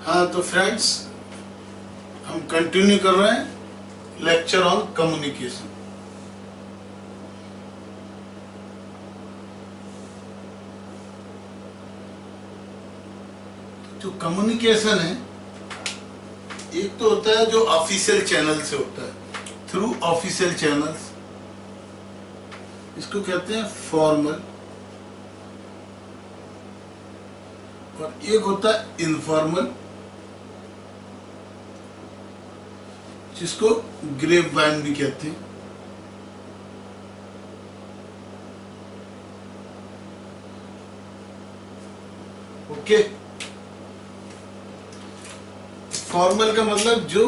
हाँ तो फ्रेंड्स, हम कंटिन्यू कर रहे हैं लेक्चर ऑन कम्युनिकेशन। जो कम्युनिकेशन है, एक तो होता है जो ऑफिशियल चैनल से होता है, थ्रू ऑफिशियल चैनल्स, इसको कहते हैं फॉर्मल, और एक होता है इनफॉर्मल, जिसको ग्रेप वाइन भी कहते हैं। ओके, फॉर्मल का मतलब जो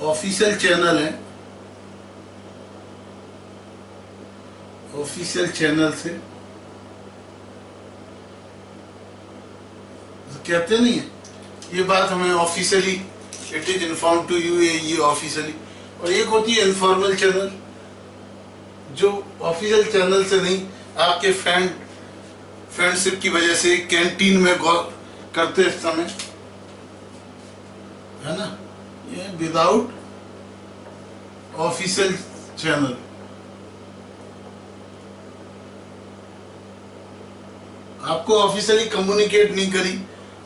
ऑफिशियल चैनल है, ऑफिशियल चैनल से कहते नहीं है, ये बात हमें officially it is inform to you, ये ऑफिशियली। और एक होती है इनफॉर्मल चैनल, जो ऑफिशियल चैनल से नहीं, आपके फ्रेंडशिप की वजह से कैंटीन में करते समय, है ना, ये विदाउट ऑफिशियल चैनल। आपको ऑफिशियली कम्युनिकेट नहीं करी,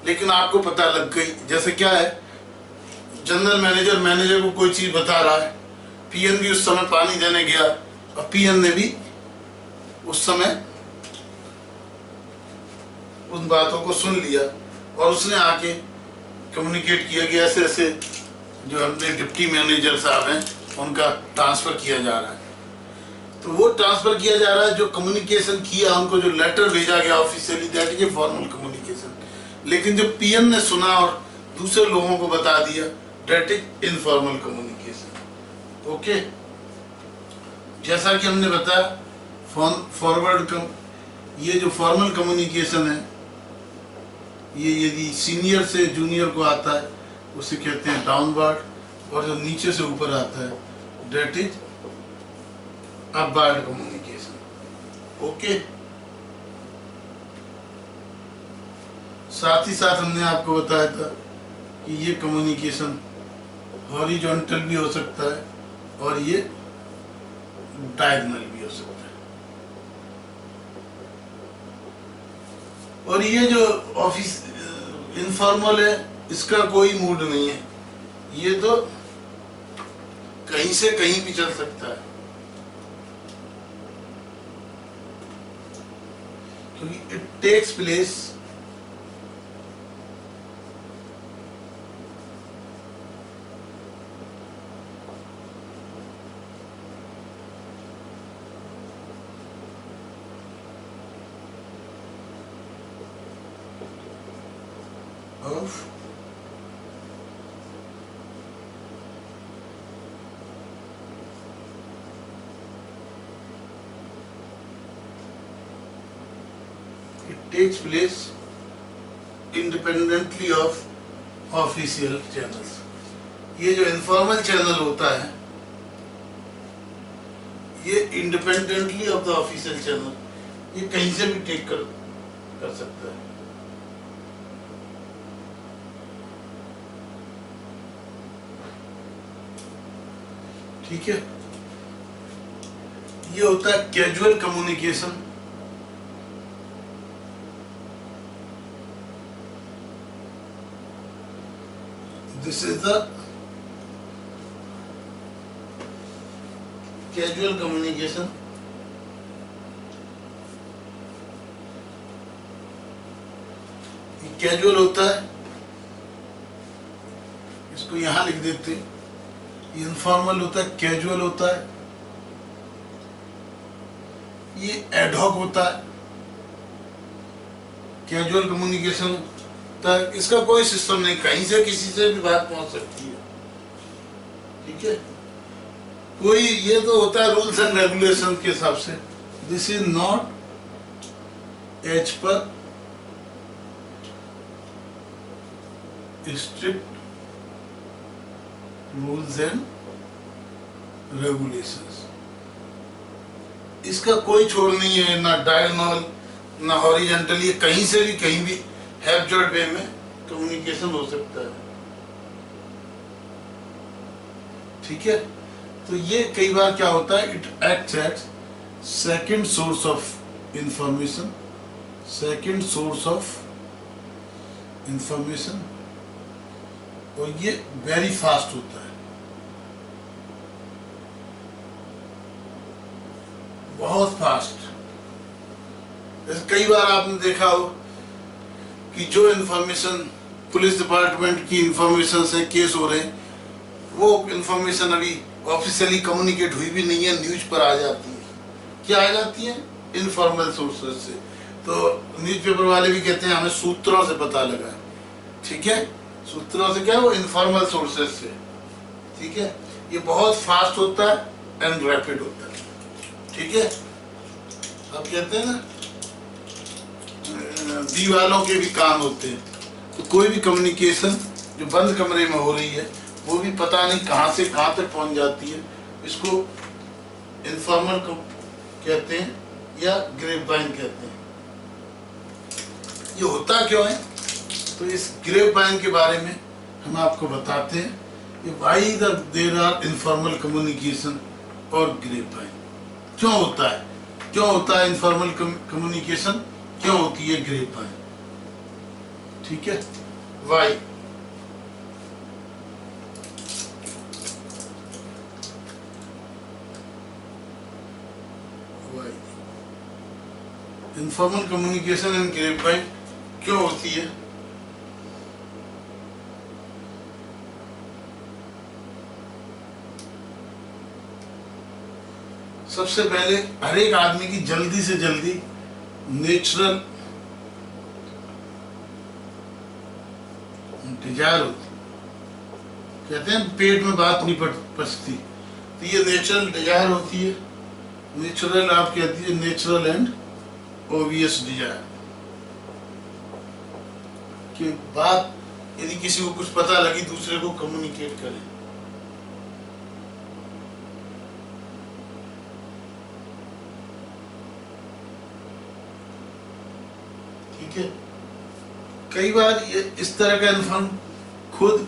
लेकिन आपको पता लग गई। जैसे क्या है, जनरल मैनेजर को कोई चीज बता रहा है, पीएन भी उस समय पानी देने गया और पीएन ने भी उस समय उन बातों को सुन लिया और उसने आके कम्युनिकेट किया कि ऐसे ऐसे जो अपने डिप्टी मैनेजर साहब हैं उनका ट्रांसफर किया जा रहा है। तो वो ट्रांसफर किया जा रहा है, जो कम्युनिकेशन किया, उनको जो लेटर भेजा गया officially, that is a formal communication. लेकिन जो पीएन ने सुना और दूसरे लोगों को बता दिया, that is informal communication. Okay, जैसा कि हमने बताया फॉरवर्ड ये जो फॉर्मल कम्युनिकेशन है, ये यदि सीनियर से जूनियर को आता है उसे कहते हैं डाउनवर्ड, और जो नीचे से ऊपर आता है that is upward communication. Okay, साथ ही साथ हमने आपको बताया था कि ये कम्युनिकेशन हॉरिजॉन्टल भी हो सकता है और ये डायगोनल भी हो सकता है। और ये जो ऑफिस इनफॉर्मल है, इसका कोई मूड नहीं है, ये तो कहीं से कहीं भी चल सकता है, क्योंकि it takes place of it takes place independently of official channels। ये जो इनफॉर्मल चैनल होता है, ये independently of the official channel, ये कहीं से भी टेक कर सकता है। ठीक है, ये होता है casual communication. This is the casual communication. Casual होता है, इसको यहां लिख देते हैं। इनफॉर्मल होता है, कैजुअल होता है, ये एडहॉक होता है। कैजुअल कम्युनिकेशन होता है, इसका कोई सिस्टम नहीं, कहीं से किसी से भी बात पहुंच सकती है। ठीक है, कोई ये तो होता है रूल्स एंड रेगुलेशन के हिसाब से। This is not as per strict rules and regulations. इसका कोई छोर नहीं है, ना डायगोनल ना हॉरिजॉन्टल, ये कहीं से भी कहीं भी हैप्जॉइड वे में कम्युनिकेशन हो सकता है। ठीक है, तो ये कई बार क्या होता है, it acts as second source of information, second source of information, और ये वेरी फास्ट होता है, बहुत फास्ट। जैसे कई बार आपने देखा हो कि जो इंफॉर्मेशन पुलिस डिपार्टमेंट की इंफॉर्मेशन से केस हो रहे हैं, वो इंफॉर्मेशन अभी ऑफिशियली कम्युनिकेट हुई भी नहीं है, न्यूज पर आ जाती है। क्या आ जाती है? इनफॉर्मल सोर्सेज से। तो न्यूज़पेपर वाले भी कहते हैं हमें सूत्रों से पता लगा है। ठीक है, सूत्रों से क्या, वो इनफॉर्मल सोर्सेज से। ठीक है, ये बहुत फास्ट होता है एंड रैपिड होता है। ठीक है, अब कहते हैं ना दीवालों के भी कान होते हैं, तो कोई भी कम्युनिकेशन जो बंद कमरे में हो रही है वो भी पता नहीं कहाँ से कहाँ तक पहुँच जाती है। इसको इनफॉर्मल को कहते हैं या ग्रेपवाइन कहते हैं। ये होता क्यों है, तो इस ग्रेपवाइन के बारे में हम आपको बताते हैं कि why there are informal communication और ग्रेपवाइन। क्यों होता है, क्यों होता है इनफॉर्मल कम्युनिकेशन, क्यों होती है ग्रेपवाइन। ठीक है, why. Informal communication and grapevine क्यों होती है? सबसे पहले हर एक आदमी की जल्दी से जल्दी नेचुरल डिजायर होती, कहते हैं पेट में बात नहीं पचती, तो ये नेचुरल डिजायर होती है। नेचुरल आप कहती है नेचुरल एंड ऑब्वियस डिजायर, कि बात यदि किसी को कुछ पता लगी दूसरे को कम्युनिकेट करें। ठीक है, कई बार ये इस तरह का इन्फॉर्म खुद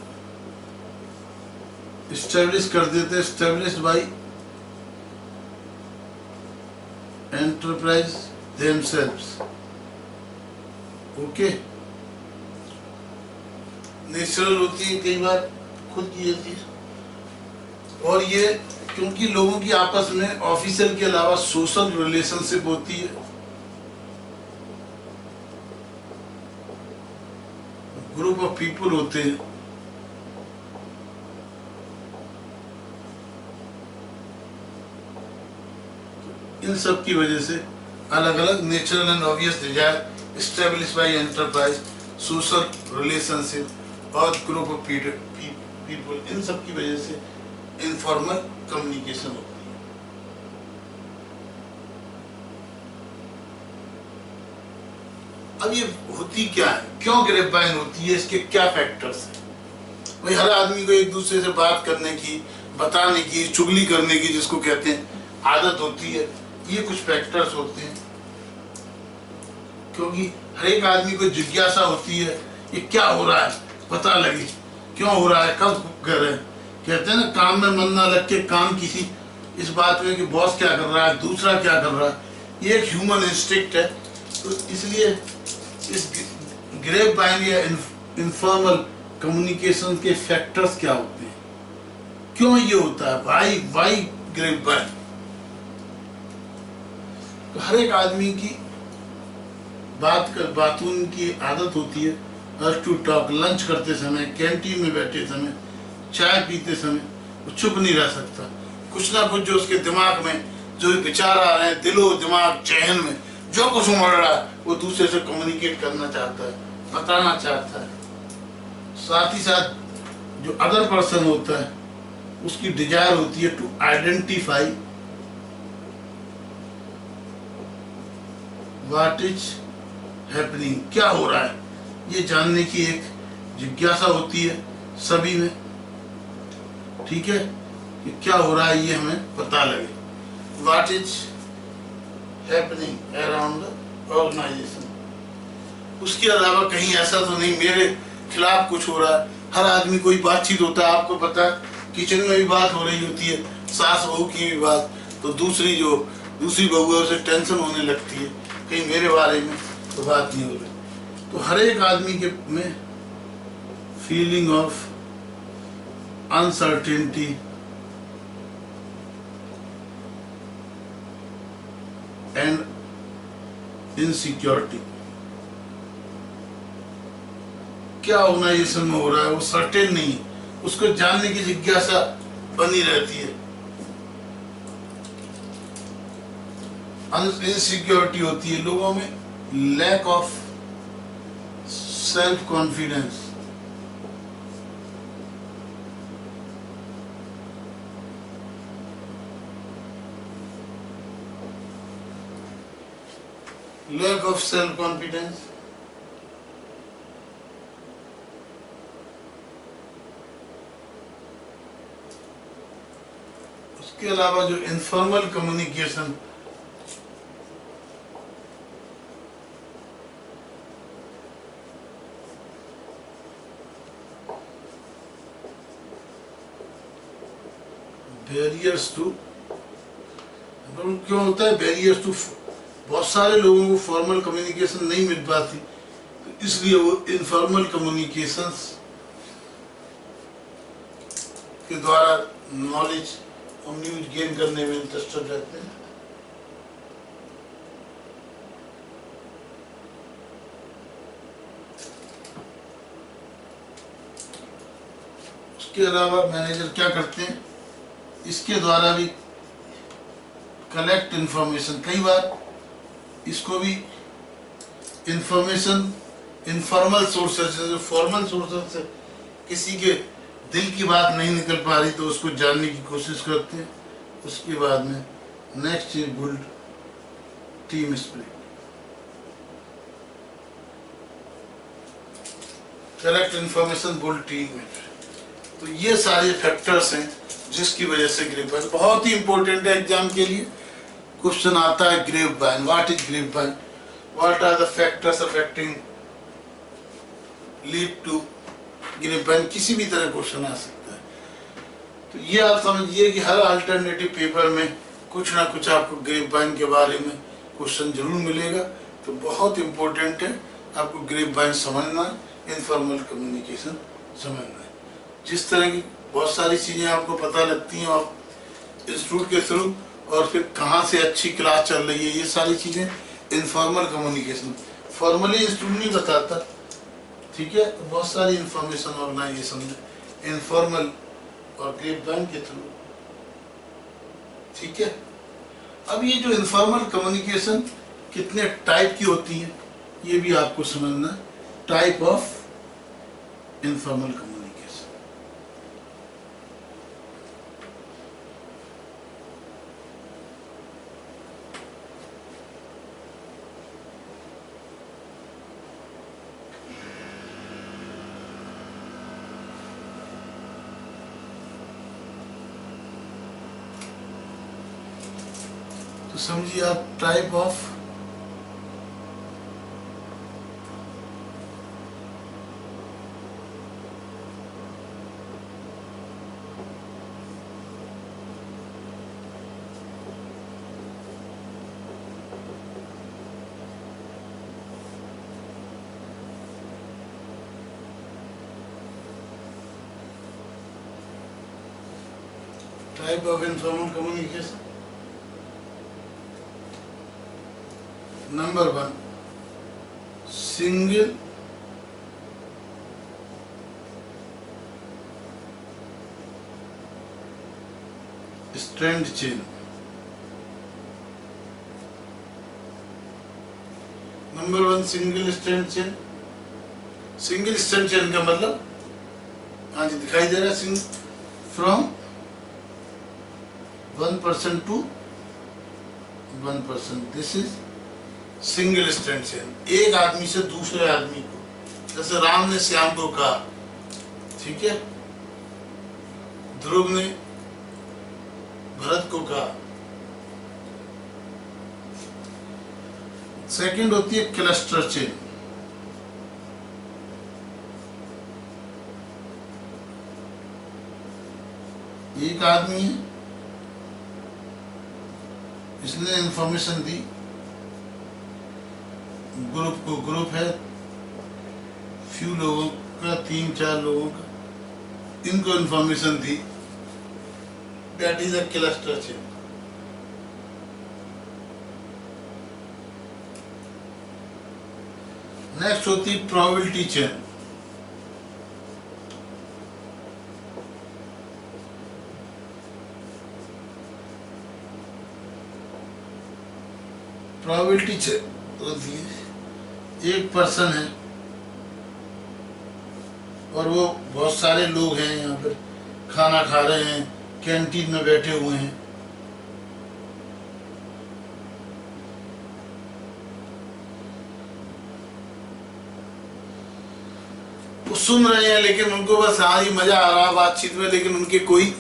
एस्टेब्लिश कर देते, established by enterprise themselves। Okay, natural होती है, कई बार खुद की होती है। और ये क्योंकि लोगों की आपस में ऑफिशियल के अलावा सोशल रिलेशनशिप होती है, ग्रुप ऑफ पीपल होते हैं, इन सब की वजह से अलग अलग natural and obvious desire establish by enterprise, social relationship और ग्रुप ऑफ पीपल, इन सब की वजह से इनफॉर्मल कम्युनिकेशन होती है। अब ये होती क्या है, क्यों ग्रेपवाइन होती है, इसके क्या फैक्टर्स हैं? भाई हर आदमी को एक दूसरे से बात करने की, बताने की, चुगली करने की, जिसको कहते हैं आदत होती है। ये कुछ फैक्टर्स होते हैं, क्योंकि हर एक आदमी को जिज्ञासा होती है ये क्या हो रहा है, पता लगे क्यों हो रहा है, कब कर रहे हैं। कहते हैं ना काम में मन ना लग के काम किसी इस बात में कि बॉस क्या कर रहा है, दूसरा क्या कर रहा है, ये एक ह्यूमन इंस्टिंक्ट है। तो इसलिए इस ग्रेपवाइन या इनफॉर्मल कम्युनिकेशन के फैक्टर्स क्या होते हैं, क्यों ये होता है, व्हाई ग्रेपवाइन। तो हर एक आदमी की बातों की आदत होती है टू टॉक। लंच करते समय, कैंटीन में बैठे समय, चाय पीते समय वो चुप नहीं रह सकता, कुछ ना कुछ जो उसके दिमाग में जो विचार आ रहे हैं, दिलो दिमाग चहन में जो कुछ उमड़ रहा है वो दूसरे से कम्युनिकेट करना चाहता है, बताना चाहता है। साथ ही साथ जो अदर पर्सन होता है उसकी डिजायर होती है to identify what is happening, क्या हो रहा है, ये जानने की एक जिज्ञासा होती है सभी में। ठीक है, कि क्या हो रहा है ये हमें पता लगे, what is happening around the organisation. उसके अलावा कहीं ऐसा तो नहीं मेरे खिलाफ कुछ हो रहा है, हर आदमी कोई बातचीत होता है, आपको पता है किचन में भी बात हो रही होती है, सास बहू की भी बात, तो दूसरी बहू है उसे टेंशन होने लगती है कहीं मेरे बारे में तो बात नहीं हो रही। तो हर एक आदमी के में feeling of uncertainty and insecurity, क्या ऑर्गेनाइजेशन में हो रहा है वो सर्टेन नहीं है, उसको जानने की जिज्ञासा बनी रहती है। इनसिक्योरिटी होती है लोगों में, lack of self confidence, lack of self confidence, उसके अलावा जो इनफॉर्मल कम्युनिकेशन, बैरियर्स टू, क्यों होता है बैरियर्स टू, बहुत सारे लोगों को फॉर्मल कम्युनिकेशन नहीं मिल पाती, तो इसलिए वो इनफॉर्मल कम्युनिकेशंस के द्वारा नॉलेज और न्यूज गेन करने में इंटरेस्टेड रहते हैं। उसके अलावा मैनेजर क्या करते हैं, इसके द्वारा भी कलेक्ट इंफॉर्मेशन, कई बार इसको भी इंफॉर्मेशन इनफॉर्मल सोर्सेज से, जो फॉर्मल सोर्सेज से किसी के दिल की बात नहीं निकल पा रही तो उसको जानने की कोशिश करते हैं। उसके बाद में next is build team spirit, collect information, build team. तो ये सारे फैक्टर्स हैं जिसकी वजह से ग्रेपवाइन बहुत ही इंपॉर्टेंट है। एग्जाम के लिए क्वेश्चन आता है grapevine, what is grapevine, what are the factors affecting lead to grapevine, किसी भी तरह क्वेश्चन आ सकता है। तो ये आप समझिए कि हर अल्टरनेटिव पेपर में कुछ ना कुछ आपको ग्रेपवाइन के बारे में क्वेश्चन जरूर मिलेगा। तो बहुत इंपॉर्टेंट है आपको ग्रेपवाइन समझना, इनफॉर्मल कम्युनिकेशन समझना है। जिस तरह की बहुत सारी चीजें आपको पता लगती हैं और इंस्टीट्यूट के थ्रू, और फिर कहाँ से अच्छी क्लास चल रही है, ये सारी चीजें इनफॉर्मल कम्युनिकेशन, फॉर्मली इंस्टीट्यूट नहीं बताता, ठीक है। तो बहुत सारी इंफॉर्मेशन ऑर्गेनाइजेशन में इनफॉर्मल और ग्रेपवाइन के थ्रू, ठीक है। अब ये जो इनफॉर्मल कम्युनिकेशन कितने टाइप की होती है ये भी आपको समझना है, टाइप ऑफ इनफॉर्मल कम्युनिकेशन। तो समझिए आप type of informal communication. Number 1, single strand chain. Number 1 single strand chain. Single strand chain का मतलब, हाँ जी दिखाई दे रहा है, from 1% to 1%, this is single strand chain. एक आदमी से दूसरे आदमी को, जैसे राम ने श्याम को कहा, ठीक है, ध्रुव ने भरत को कहा। सेकंड होती है क्लस्टर चेन। एक आदमी है, इसने इंफॉर्मेशन दी, ग्रुप को, ग्रुप है फ्यू लोगों का, 3-4 लोगों का, इनको information the, that is a cluster chain. Next होती है प्रोबेबिलिटी चेन। प्रोबेबिलिटी चेन होती है, एक पर्सन है और वो बहुत सारे लोग हैं यहाँ पर खाना खा रहे हैं, कैंटीन में बैठे हुए हैं, वो सुन रहे हैं, लेकिन उनको बस हाँ ही मजा आ रहा बातचीत में, लेकिन उनके कोई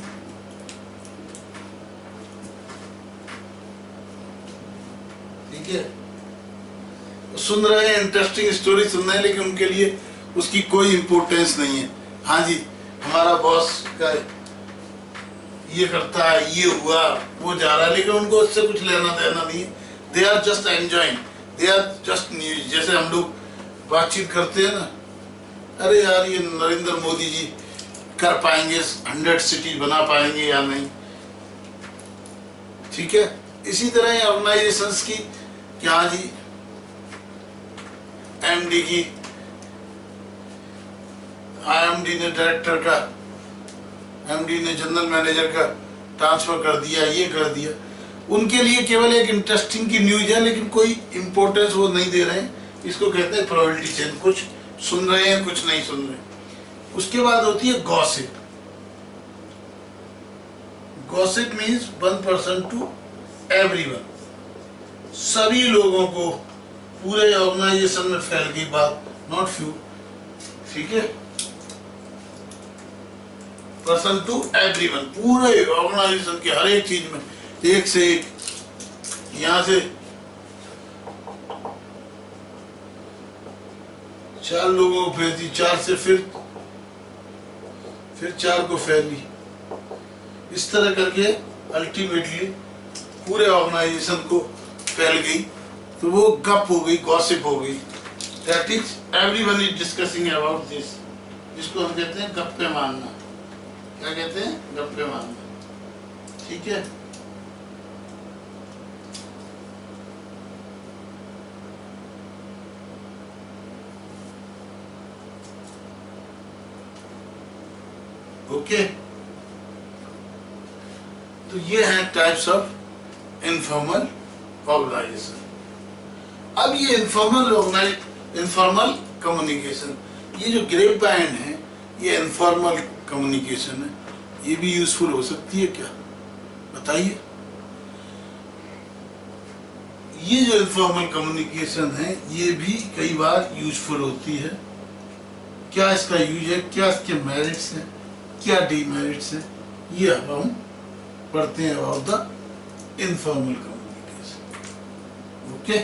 सुन रहे हैं, इंटरेस्टिंग स्टोरी सुन रहे हैं, लेकिन उनके लिए उसकी कोई इंपॉर्टेंस नहीं है। हाँ जी, हमारा बॉस का ये करता है, ये हुआ, वो जा रहा है, लेकिन उनको उससे कुछ लेना देना नहीं है। They are just enjoying, they are just news. जैसे हम लोग बातचीत करते हैं ना, अरे यार ये नरेंद्र मोदी जी कर पाएंगे, 100 सिटी बना पाएंगे या नहीं, ठीक है। इसी तरह ऑर्गेनाइजेशंस की, कि हाँ जी एमडी की, एमडी ने डायरेक्टर का, एमडी ने जनरल मैनेजर का ट्रांसफर कर दिया, ये कर दिया, उनके लिए केवल एक इंटरेस्टिंग की न्यूज है, लेकिन कोई इंपॉर्टेंस वो नहीं दे रहे हैं। इसको कहते हैं प्रोबेबिलिटी चेन। कुछ सुन रहे हैं, कुछ नहीं सुन रहे। उसके बाद होती है gossip. Gossip means 1% to everyone, सभी लोगों को, पूरे ऑर्गेनाइजेशन में फैल गई बात, नॉट फ्यू, ठीक है। पर्सन टू एवरीवन, पूरे ऑर्गेनाइजेशन के हर एक चीज में, एक से एक, यहां से 4 लोगों को फैल दी, 4 से फिर 4 को फैली, इस तरह करके अल्टीमेटली पूरे ऑर्गेनाइजेशन को फैल गई, तो वो गप हो गई, गॉसिप हो गई। That is everyone is discussing about this, जिसको हम कहते हैं गप्पे मारना। क्या कहते हैं? गप्पे मारना, ठीक है। ओके, तो ये है टाइप्स ऑफ इनफॉर्मल ऑर्गेनाइजेशन। अब ये इनफॉर्मल कम्युनिकेशन, ये जो ग्रेप बैंड है, ये इनफॉर्मल कम्युनिकेशन है, ये भी यूजफुल हो सकती है क्या, बताइए। ये जो इनफॉर्मल कम्युनिकेशन है, ये भी कई बार यूजफुल होती है। क्या इसका यूज है, क्या इसके मेरिट्स हैं, क्या डीमेरिट्स हैं, ये अब हम पढ़ते हैं about the informal communication. Okay,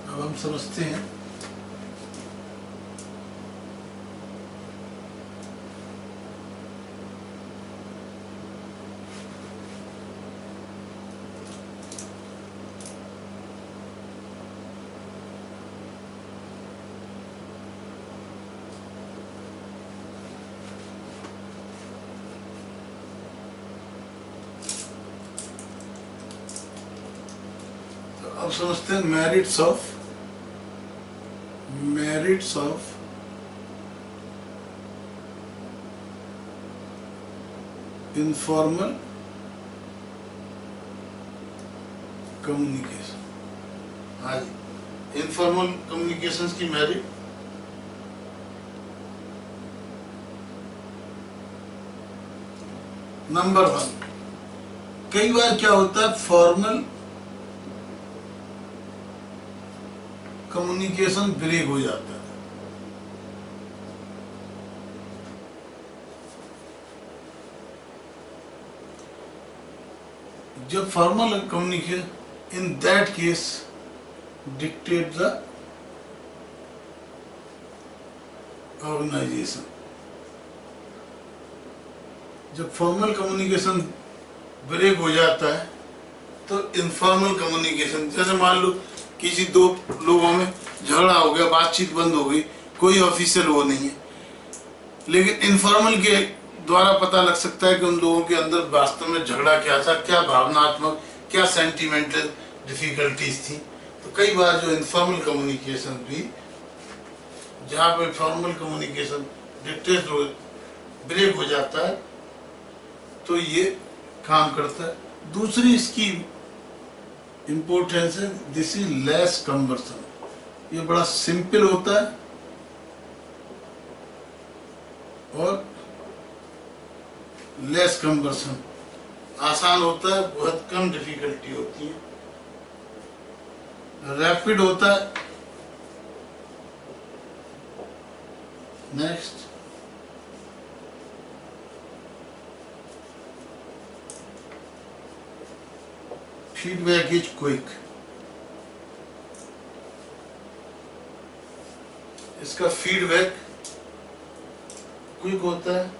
अब हम समझते हैं मेरिट्स ऑफ इनफॉर्मल कम्युनिकेशन। हाँ जी, इनफॉर्मल कम्युनिकेशंस की मेरिट, नंबर 1, कई बार क्या होता है, फॉर्मल कम्युनिकेशन ब्रेक हो जाता है। जब formal communication, in that case dictate the organisation, जब फॉर्मल कम्युनिकेशन ब्रेक हो जाता है तो इनफॉर्मल कम्युनिकेशन, जैसे मान लो किसी दो लोगों में झगड़ा हो गया, बातचीत बंद हो गई, कोई ऑफिशियल वो नहीं है, लेकिन इनफॉर्मल के द्वारा पता लग सकता है कि उन लोगों के अंदर वास्तव में झगड़ा क्या था, क्या भावनात्मक, क्या सेंटिमेंटल डिफिकल्टीज थी। तो कई बार जो इनफॉर्मल कम्युनिकेशन भी, जहाँ पे फॉर्मल कम्युनिकेशन डिटेक्ट हो, ब्रेक हो जाता है, तो ये काम करता है। दूसरी इसकी इंपॉर्टेंस है, दिस इज लेस कन्वर्सन, ये बड़ा सिंपल होता है और लेस कन्वर्सन, आसान होता है, बहुत कम डिफिकल्टी होती है, रैपिड होता है। नेक्स्ट, फीडबैक इज क्विक, इसका फीडबैक क्विक होता है।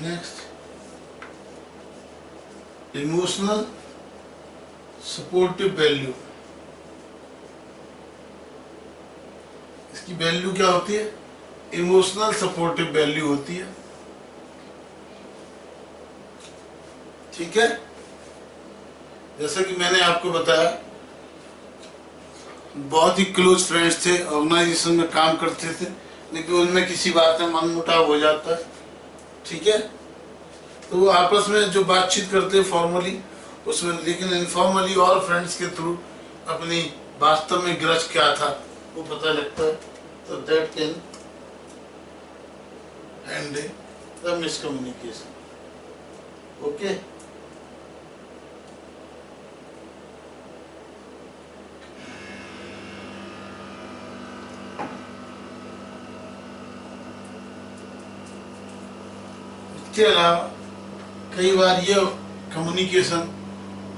नेक्स्ट, इमोशनल सपोर्टिव वैल्यू, इसकी वैल्यू क्या होती है? इमोशनल सपोर्टिव वैल्यू होती है। ठीक है, जैसा कि मैंने आपको बताया, बहुत ही क्लोज फ्रेंड्स थे, ऑर्गेनाइजेशन में काम करते थे, लेकिन उनमें किसी बात में मनमुटाव हो जाता है। ठीक है, तो वो आपस में जो बातचीत करते हैं फॉर्मली उसमें, लेकिन इनफॉर्मली और फ्रेंड्स के थ्रू अपनी वास्तव में ग्रज क्या था वो पता लगता है। तो that can handle the miscommunication. Okay, इसके अलावा कई बार ये communication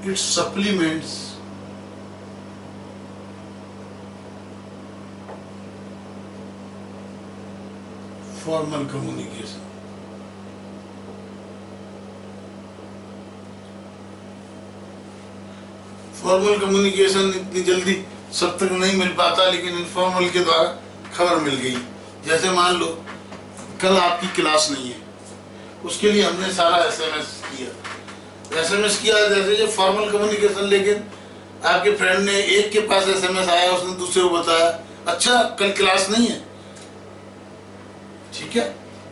it supplements formal communication. Formal communication इतनी जल्दी सब तक नहीं मिल पाता, लेकिन इनफॉर्मल के द्वारा खबर मिल गई। जैसे मान लो कल आपकी क्लास नहीं है, उसके लिए हमने सारा एसएमएस किया जैसे जो फॉर्मल कम्युनिकेशन, लेकिन आपके फ्रेंड ने, एक के पास एसएमएस आया, उसने दूसरे को बताया अच्छा कल क्लास नहीं है। ठीक है,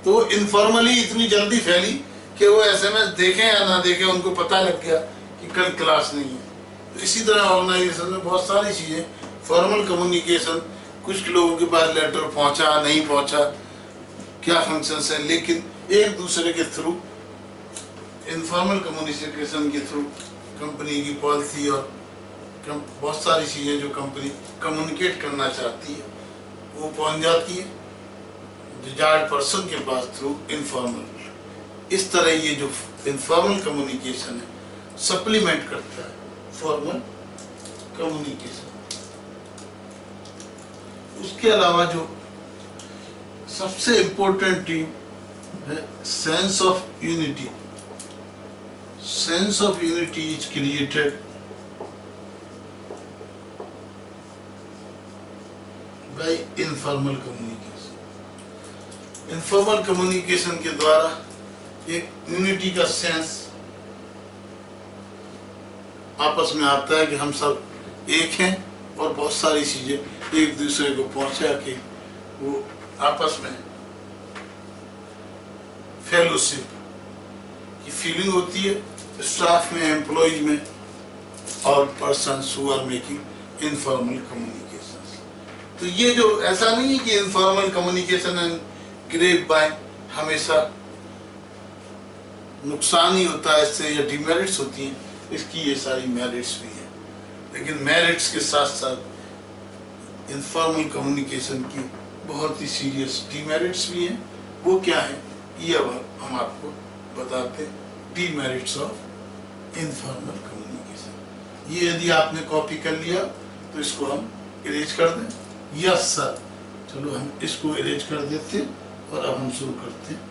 तो इनफॉर्मली इतनी जल्दी फैली कि वो एसएमएस देखें या ना देखें उनको पता लग गया कि कल क्लास नहीं है। तो इसी तरह ऑर्गेनाइजेशन में बहुत सारी चीजें, फॉर्मल कम्युनिकेशन, कुछ लोगों के पास लेटर पहुंचा नहीं पहुंचा, क्या फंक्शंस है, लेकिन एक दूसरे के थ्रू, इनफॉर्मल कम्युनिकेशन के थ्रू कंपनी की पॉलिसी और बहुत सारी चीजें जो कंपनी कम्युनिकेट करना चाहती है वो पहुंच जाती है डिजायर्ड पर्सन के पास थ्रू इनफॉर्मल। इस तरह ये जो इनफॉर्मल कम्युनिकेशन है सप्लीमेंट करता है फॉर्मल कम्युनिकेशन। उसके अलावा जो सबसे इम्पोर्टेंट टीम है sense of unity. Sense of unity is created by informal communication. Informal communication के द्वारा एक यूनिटी का सेंस आपस में आता है कि हम सब एक हैं और बहुत सारी चीजें एक दूसरे को पहुंचा के वो आपस में फेलोशिप की फीलिंग होती है स्टाफ में, एम्प्लॉइज में और persons who are making informal communication. तो ये जो ऐसा नहीं है कि informal communication and grapevine हमेशा नुकसान ही होता है इससे या डिमेरिट्स होती हैं, इसकी ये सारी मेरिट्स भी हैं। लेकिन मेरिट्स के साथ साथ इनफॉर्मल कम्युनिकेशन की बहुत ही सीरियस डिमेरिट्स भी हैं। वो क्या है ये अब हम आपको बताते हैं, डिमेरिट्स ऑफ इनफॉर्मल कम्युनिकेशन। ये यदि आपने कॉपी कर लिया तो इसको हम इरेज कर दें। यस सर, चलो हम इसको इरेज कर देते हैं और अब हम शुरू करते हैं।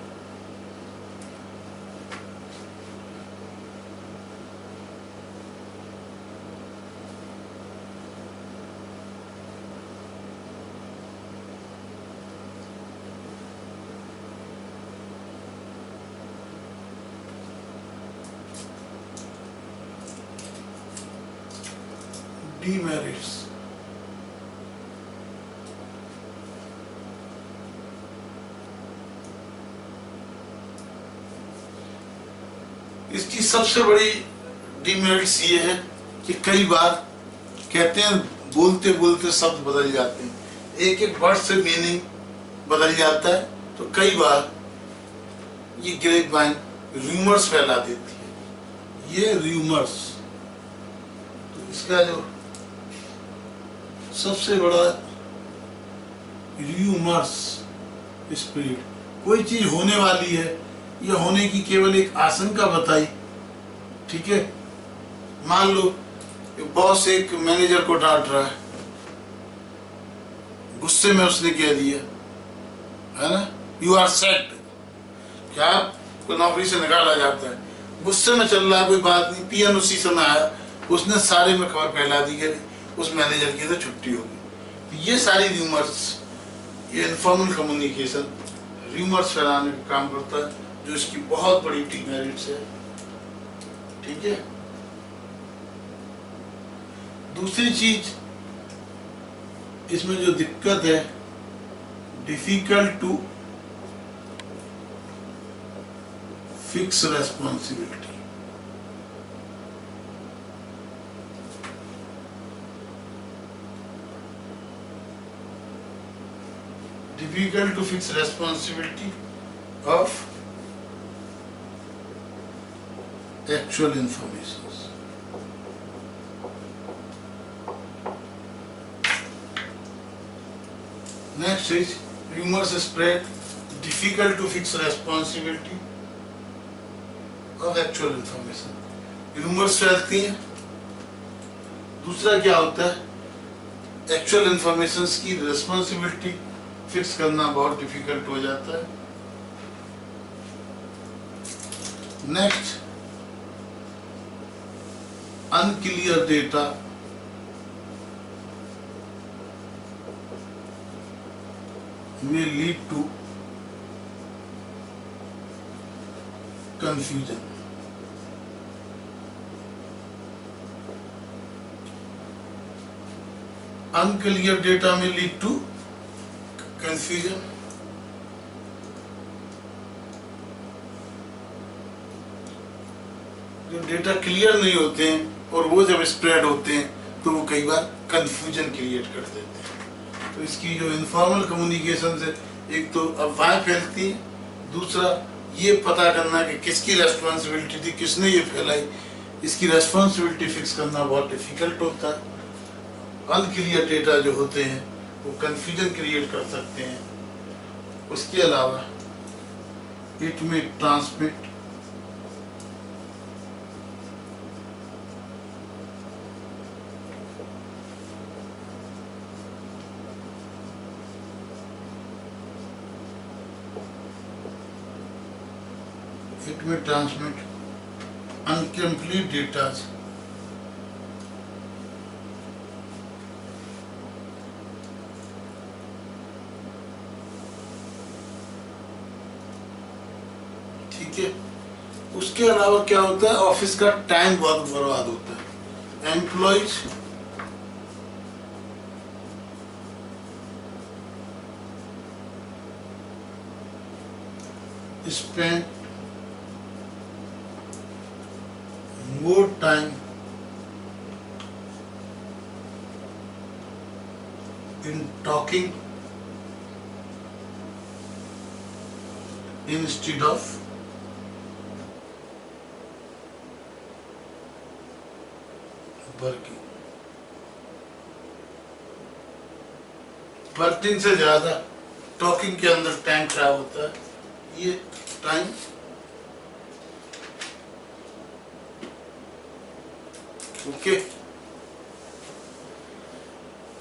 डीमेरिट्स, इसकी सबसे बड़ी डीमेरिट्स ये है कि कई बार कहते हैं बोलते बोलते शब्द बदल जाते हैं, एक एक वर्ड से मीनिंग बदल जाता है, तो कई बार ये ग्रेपवाइन रूमर्स फैला देती है। ये रूमर्स, तो इसका जो सबसे बड़ा रूमर्स स्प्रेड, कोई चीज होने वाली है या होने की केवल एक आशंका बताई, ठीक है। मान लो बॉस एक मैनेजर को डांट रहा है, गुस्से में उसने कह दिया है ना, यू आर सेक्ड, क्या आपको नौकरी से निकाला जाता है। गुस्से में चल रहा है, कोई बात नहीं, पीएन उसी समय आया, उसने सारे में खबर फैला दी कि उस मैनेजर की तो छुट्टी होगी। तो ये सारी रूमर्स, ये इनफॉर्मल कम्युनिकेशन रूमर्स फैलाने का काम करता है, जो इसकी बहुत बड़ी डीमेरिट्स है, ठीक है। दूसरी चीज इसमें जो दिक्कत है, difficult to fix responsibility. Difficult to fix responsibility of actual information. Next is rumors spread, difficult to fix responsibility of actual information. Rumors फैलती हैं। दूसरा क्या होता है, एक्चुअल इंफॉर्मेशन की रिस्पॉन्सिबिलिटी फिक्स करना बहुत डिफिकल्ट हो जाता है। Next, unclear data may lead to confusion. Unclear data may lead to confusion. जो डेटा क्लियर नहीं होते हैं और वो जब स्प्रेड होते हैं तो वो कई बार कंफ्यूजन क्रिएट कर देते हैं। तो इसकी जो इनफॉर्मल कम्युनिकेशन से एक तो अफवाहें फैलती हैं, दूसरा ये पता करना कि किसकी रेस्पॉन्सिबिलिटी थी, किसने ये फैलाई, इसकी रेस्पॉन्सिबिलिटी फिक्स करना बहुत डिफिकल्ट होता है। अनक्लियर डेटा जो होते हैं वो कंफ्यूजन क्रिएट कर सकते हैं। उसके अलावा इट में ट्रांसमिट incomplete data. ठीक है। उसके अलावा क्या होता है, ऑफिस का टाइम बहुत बर्बाद होता है। Employees spend more time in talking instead of working. Working से ज्यादा टॉकिंग के अंदर टाइम खराब होता है। ये टाइम ओके।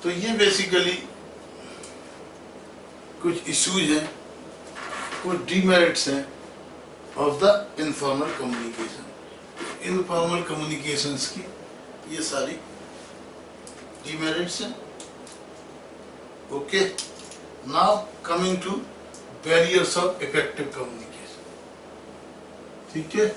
तो ये बेसिकली कुछ इश्यूज हैं, कुछ डीमेरिट्स हैं of the informal communication. Informal communications की ये सारी डीमेरिट्स हैं। Okay, now coming to barriers of effective communication. ठीक है,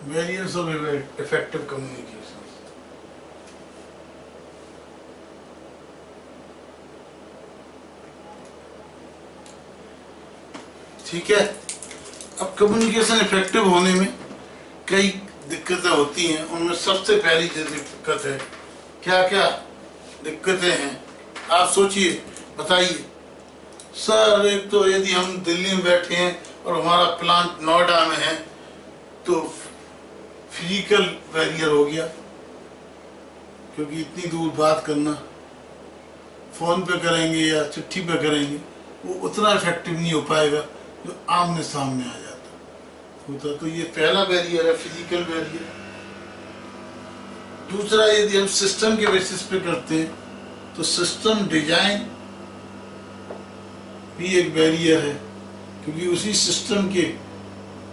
barriers of effective communication। ठीक है, अब कम्युनिकेशन इफेक्टिव होने में कई दिक्कतें होती हैं। उनमें सबसे पहली जो दिक्कत है, क्या क्या दिक्कतें हैं आप सोचिए, बताइए सर। एक तो यदि हम दिल्ली में बैठे हैं और हमारा प्लांट नोएडा में है तो फिजिकल बैरियर हो गया, क्योंकि इतनी दूर बात करना, फोन पे करेंगे या चिट्ठी पे करेंगे, वो उतना इफेक्टिव नहीं हो पाएगा जो आमने सामने आ जाता होता। तो ये पहला बैरियर है, फिजिकल बैरियर। दूसरा, यदि हम सिस्टम के बेसिस पे करते हैं तो सिस्टम डिजाइन भी एक बैरियर है, क्योंकि उसी सिस्टम के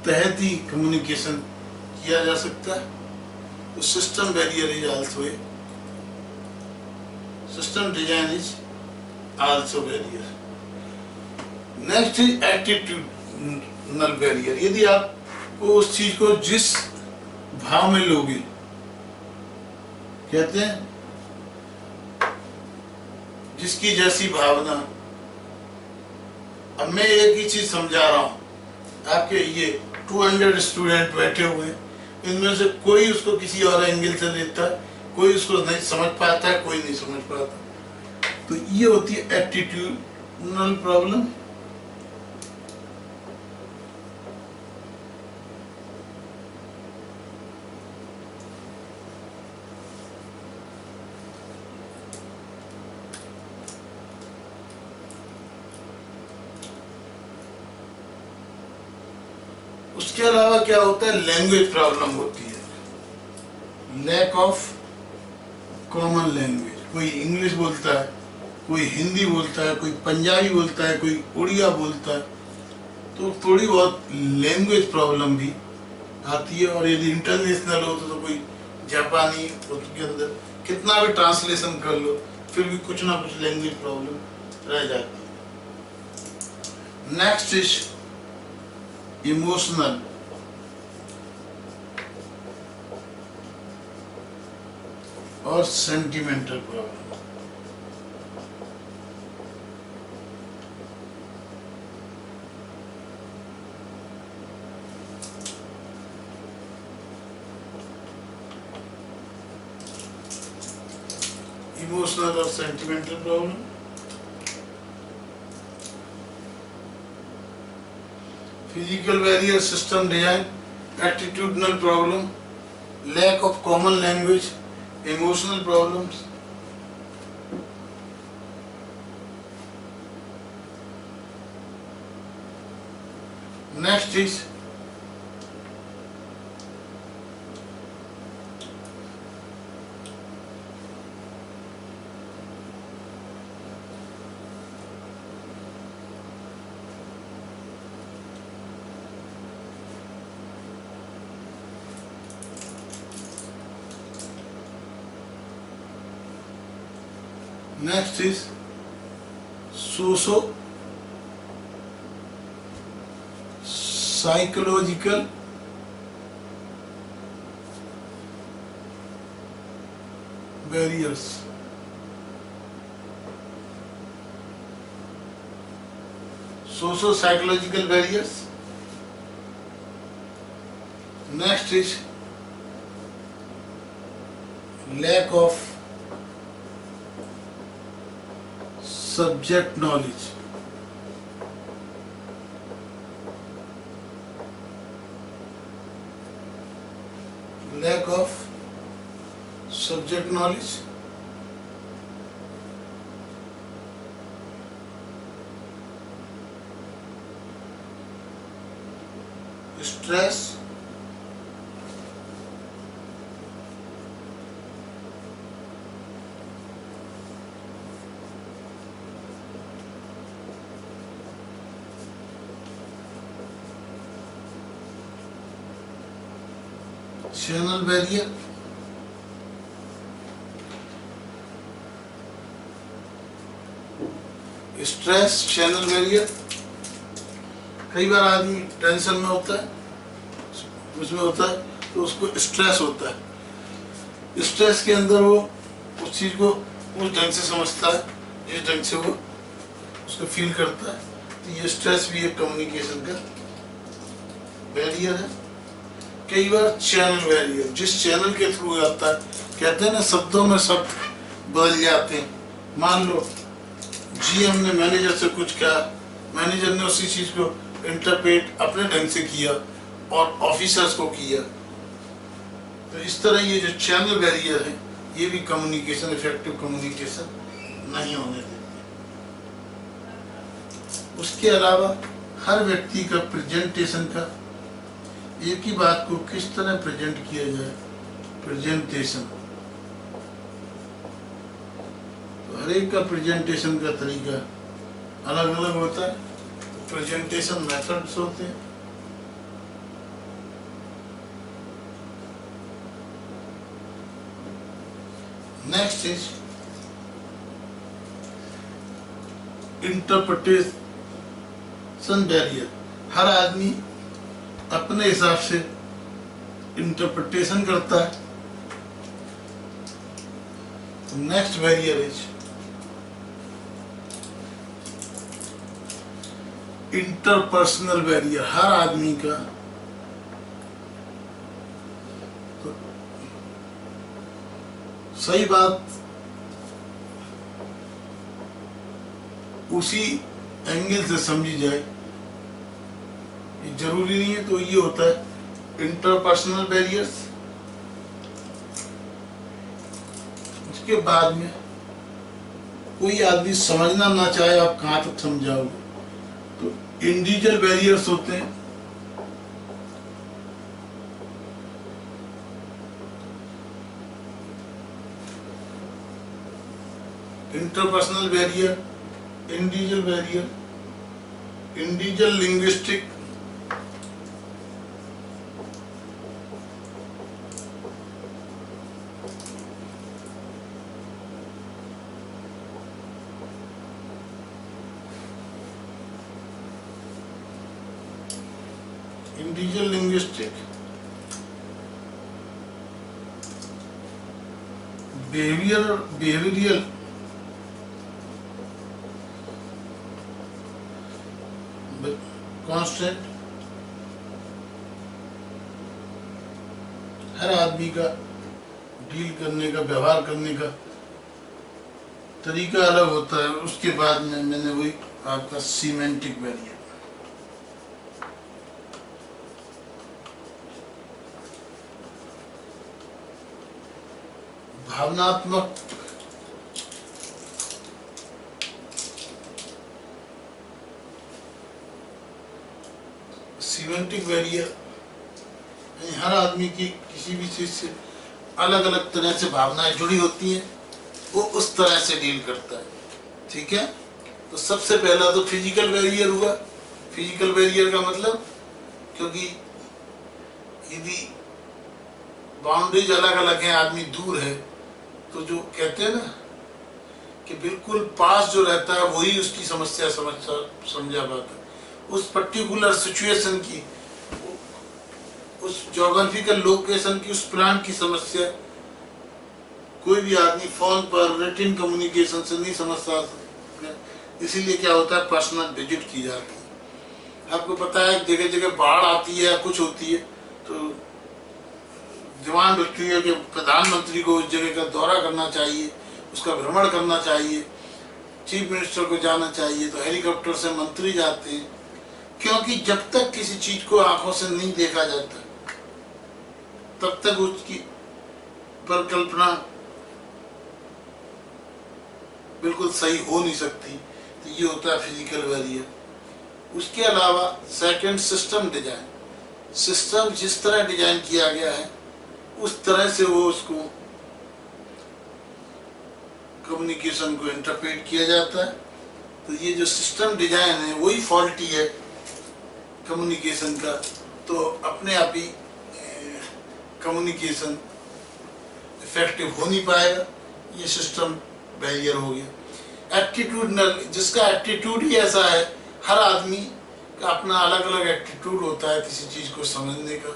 तहत ही कम्युनिकेशन किया जा सकता है। तो system barrier is also a system design is also barrier. Next is attitudinal barrier. यदि आप उस चीज को जिस भाव में लोगे, कहते हैं जिसकी जैसी भावना। अब मैं एक ही चीज समझा रहा हूं, आपके ये 200 स्टूडेंट बैठे हुए हैं, इनमें से कोई उसको किसी और एंगल से लेता है, कोई उसको नहीं समझ पाता है, कोई नहीं समझ पाता। तो ये होती है एटीट्यूडनल प्रॉब्लम। उसके अलावा क्या होता है, लैंग्वेज प्रॉब्लम होती है, लैक ऑफ कॉमन लैंग्वेज। कोई इंग्लिश बोलता है, कोई हिंदी बोलता है, कोई पंजाबी बोलता है, कोई उड़िया बोलता है, तो थोड़ी बहुत लैंग्वेज प्रॉब्लम भी आती है। और यदि इंटरनेशनल हो तो कोई जापानी, उसके अंदर कितना भी ट्रांसलेशन कर लो फिर भी कुछ ना कुछ लैंग्वेज प्रॉब्लम रह जाती है। नेक्स्ट इज इमोशनल और सेंटिमेंटल प्रॉब्लम। इमोशनल और sentimental problem. Physical barrier, system design, attitudinal problem, lack of common language, emotional problems. Next is next is socio psychological barriers. Socio psychological barriers. Next is lack of subject knowledge। lack of subject knowledge। stress, channel barrier, stress, channel barrier. कई बार आदमी tension में होता है, उसमें होता है तो उसको स्ट्रेस होता है। स्ट्रेस के अंदर वो उस चीज को उस ढंग से समझता है जिस ढंग से वो उसको फील करता है। तो ये स्ट्रेस भी एक कम्युनिकेशन का बैरियर है। कई बार चैनल बैरियर, जिस चैनल के थ्रू आता है, कहते हैं ना शब्दों में शब्द बदल जाते हैं। मान लो जीएम ने मैनेजर से कुछ कहा, मैनेजर ने उसी चीज को इंटरप्रेट अपने ढंग से किया और ऑफिसर्स को किया। तो इस तरह ये जो चैनल बैरियर है ये भी कम्युनिकेशन, इफेक्टिव कम्युनिकेशन नहीं होने देते। उसके अलावा हर व्यक्ति का प्रेजेंटेशन का, एक ही बात को किस तरह प्रेजेंट किया जाए, प्रेजेंटेशन, तो हर एक का प्रेजेंटेशन का तरीका अलग अलग होता है। प्रेजेंटेशन मेथड्स होते हैं। Next is interpretation barrier. हर आदमी अपने हिसाब से इंटरप्रिटेशन करता है। Next barrier is interpersonal barrier. हर आदमी का तो सही बात उसी एंगल से समझी जाए, ये जरूरी नहीं है। तो ये होता है इंटरपर्सनल बैरियर्स। उसके बाद में कोई आदमी समझना ना चाहे, आप कहाँ तक समझाओगे, तो इंडिविजुअल बैरियर्स होते हैं। Interpersonal barrier, individual barrier, individual linguistic, individual linguistic, behavioural constant. हर आदमी का डील करने का, व्यवहार करने का तरीका अलग होता है। उसके बाद में मैंने वही आपका सीमेंटिक बैरियर, भावनात्मक सीमेंटिक बैरियर, हर आदमी की किसी भी चीज से अलग अलग तरह से भावनाएं जुड़ी होती हैं, वो उस तरह से डील करता है। ठीक है, तो सबसे पहला तो फिजिकल बैरियर हुआ। फिजिकल बैरियर का मतलब, क्योंकि यदि बाउंड्रीज अलग अलग हैं, आदमी दूर है, तो जो कहते हैं ना कि बिल्कुल पास जो रहता है वही उसकी समस्या समझा पाता है। उस पर्टिकुलर सिचुएशन की, उस ज्योग्राफिकल लोकेशन की, उस प्लांट की समस्या कोई भी आदमी फोन पर रिटन कम्युनिकेशन से नहीं समझ सकता। इसीलिए क्या होता है, पर्सनल विजिट की जाती है। आपको पता है जगह जगह बाढ़ आती है, कुछ होती है, तो डिमांड होती है कि प्रधानमंत्री को उस जगह का दौरा करना चाहिए, उसका भ्रमण करना चाहिए, चीफ मिनिस्टर को जाना चाहिए। तो हेलीकॉप्टर से मंत्री जाते हैं, क्योंकि जब तक किसी चीज को आंखों से नहीं देखा जाता तब तक उसकी परिकल्पना बिल्कुल सही हो नहीं सकती। तो ये होता है फिजिकल बैरियर। उसके अलावा सेकंड, सिस्टम डिजाइन। सिस्टम जिस तरह डिजाइन किया गया है उस तरह से वो उसको कम्युनिकेशन को इंटरप्रेट किया जाता है। तो ये जो सिस्टम डिजाइन है वही फॉल्टी है कम्युनिकेशन का, तो अपने आप ही कम्युनिकेशन इफेक्टिव हो नहीं पाएगा। ये सिस्टम बैरियर हो गया। एटीट्यूडनल, जिसका एटीट्यूड ही ऐसा है, हर आदमी का अपना अलग अलग एटीट्यूड होता है किसी चीज को समझने का,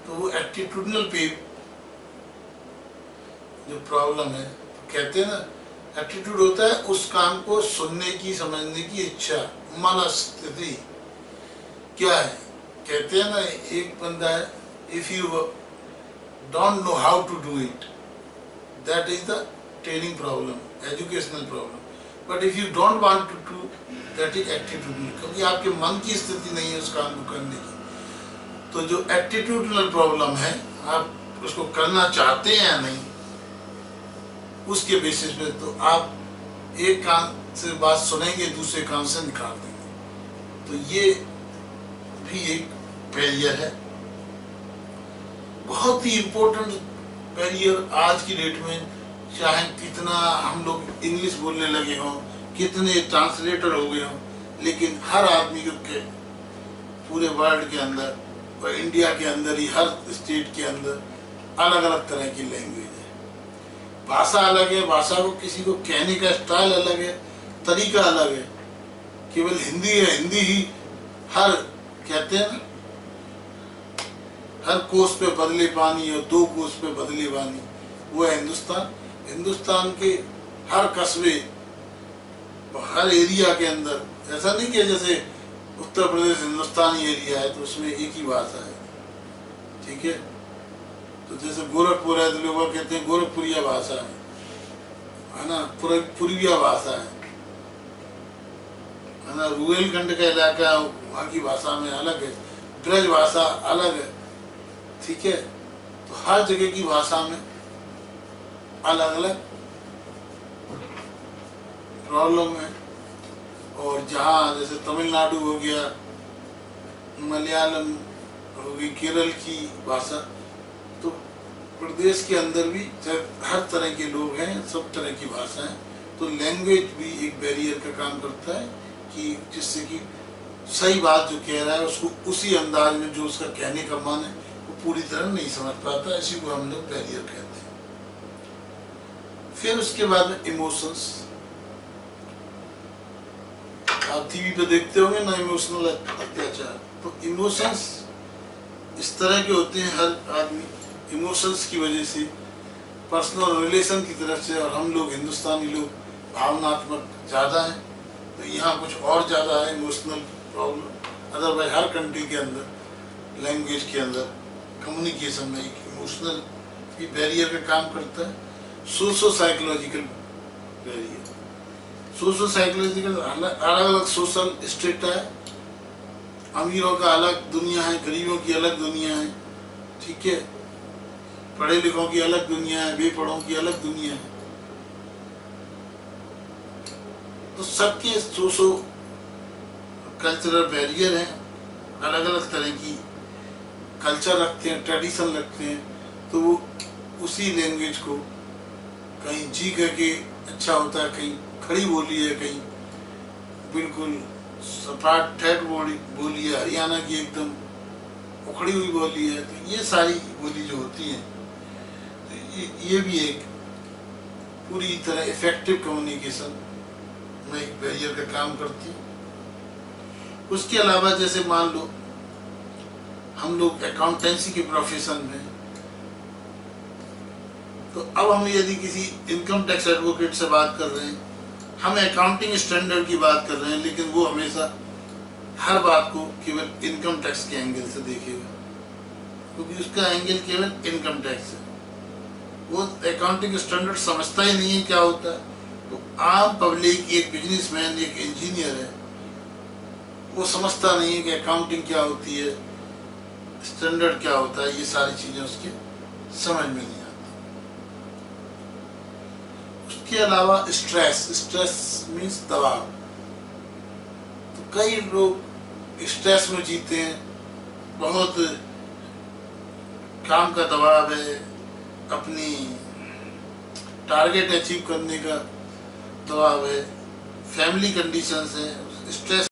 तो वो एटीट्यूडनल पे जो प्रॉब्लम है, कहते हैं ना, एटीट्यूड होता है उस काम को सुनने की, समझने की इच्छा, मनस्थिति। क्या है, कहते हैं ना, एक बंदा है, if you don't know how to do it, that is the training problem, educational problem. But if you don't want to do, that is attitudinal, क्योंकि आपके मन की स्थिति नहीं है उस काम को करने की। तो जो एटीट्यूडनल प्रॉब्लम है, आप उसको करना चाहते हैं या नहीं, उसके बेसिस पे तो आप एक कान से बात सुनेंगे, दूसरे कान से निकाल देंगे। तो ये भी एक बैरियर है, बहुत ही इम्पोर्टेंट बैरियर आज की डेट में। चाहे कितना हम लोग इंग्लिश बोलने लगे हों, कितने ट्रांसलेटर हो गए हों, लेकिन हर आदमी के पूरे वर्ल्ड के अंदर और इंडिया के अंदर ही हर स्टेट के अंदर अलग अलग तरह की लैंग्वेज है, भाषा अलग है। भाषा को किसी को कहने का स्टाइल अलग है, तरीका अलग है। केवल हिंदी है, हिंदी ही हर, कहते हैं ना, हर कोस पे बदले पानी और दो कोस पे बदले पानी, वो है हिंदुस्तान। हिंदुस्तान के हर कस्बे, हर एरिया के अंदर ऐसा नहीं कि जैसे उत्तर प्रदेश हिंदुस्तानी एरिया है तो उसमें एक ही भाषा है, ठीक है। तो जैसे गोरखपुर है तो लोग कहते हैं गोरखपुरिया भाषा है ना, पूर्विया भाषा है ना। रुहेलखंड का इलाका वहाँ की भाषा में अलग है, ब्रज भाषा अलग है, ठीक है। तो हर जगह की भाषा में अलग अलग प्रॉब्लम है। और जहाँ जैसे तमिलनाडु हो गया, मलयालम हो गई, केरल की भाषा, तो प्रदेश के अंदर भी हर तरह के लोग हैं, सब तरह की भाषा है। तो लैंग्वेज भी एक बैरियर का काम करता है कि जिससे कि सही बात जो कह रहा है उसको उसी अंदाज में जो उसका कहने का मन है वो पूरी तरह नहीं समझ पाता। इसी को हम लोग बैरियर कहते हैं। फिर उसके बाद इमोशंस, आप टीवी पे देखते होंगे ना इमोशनल अत्याचार। तो इमोशंस इस तरह के होते हैं, हर आदमी इमोशंस की वजह से, पर्सनल रिलेशन की तरफ से, और हम लोग हिंदुस्तानी लोग भावनात्मक ज़्यादा हैं, तो यहाँ कुछ और ज़्यादा है इमोशनल प्रॉब्लम। अदरवाइज हर कंट्री के अंदर लैंग्वेज के अंदर कम्युनिकेशन में एक इमोशनल भी बैरियर का काम करता है। Socio psychological barrier, socio psychological अलग अलग सोशल स्टेट है, अमीरों का अलग दुनिया है, गरीबों की अलग दुनिया है, ठीक है। पढ़े लिखों की अलग दुनिया है, बेपढ़ों की अलग दुनिया है। तो सबके सोशो कल्चरल बैरियर हैं, अलग अलग तरह की कल्चर रखते हैं, ट्रेडिशन रखते हैं। तो वो उसी लैंग्वेज को कहीं जी करके अच्छा होता है, कहीं खड़ी बोली है, कहीं बिल्कुल सपाट ठेठ बोली है, हरियाणा की एकदम उखड़ी हुई बोली है। तो ये सारी बोली जो होती है, तो ये भी एक पूरी तरह इफेक्टिव कम्युनिकेशन में एक बैरियर का काम करती है। उसके अलावा जैसे मान लो हम लोग अकाउंटेंसी के प्रोफेशन में, तो अब हम यदि किसी इनकम टैक्स एडवोकेट से बात कर रहे हैं, हम अकाउंटिंग स्टैंडर्ड की बात कर रहे हैं, लेकिन वो हमेशा हर बात को केवल इनकम टैक्स के एंगल से देखेगा, क्योंकि उसका एंगल केवल इनकम टैक्स है। वो अकाउंटिंग स्टैंडर्ड समझता ही नहीं है क्या होता है। तो आम पब्लिक, एक बिजनेसमैन, एक इंजीनियर है, वो समझता नहीं है कि अकाउंटिंग क्या होती है, स्टैंडर्ड क्या होता है, ये सारी चीजें उसके समझ में नहीं आती। उसके अलावा स्ट्रेस मीन्स दबाव। तो कई लोग स्ट्रेस में जीते हैं, बहुत काम का दबाव है, अपनी टारगेट अचीव करने का दबाव है, फैमिली कंडीशंस है, स्ट्रेस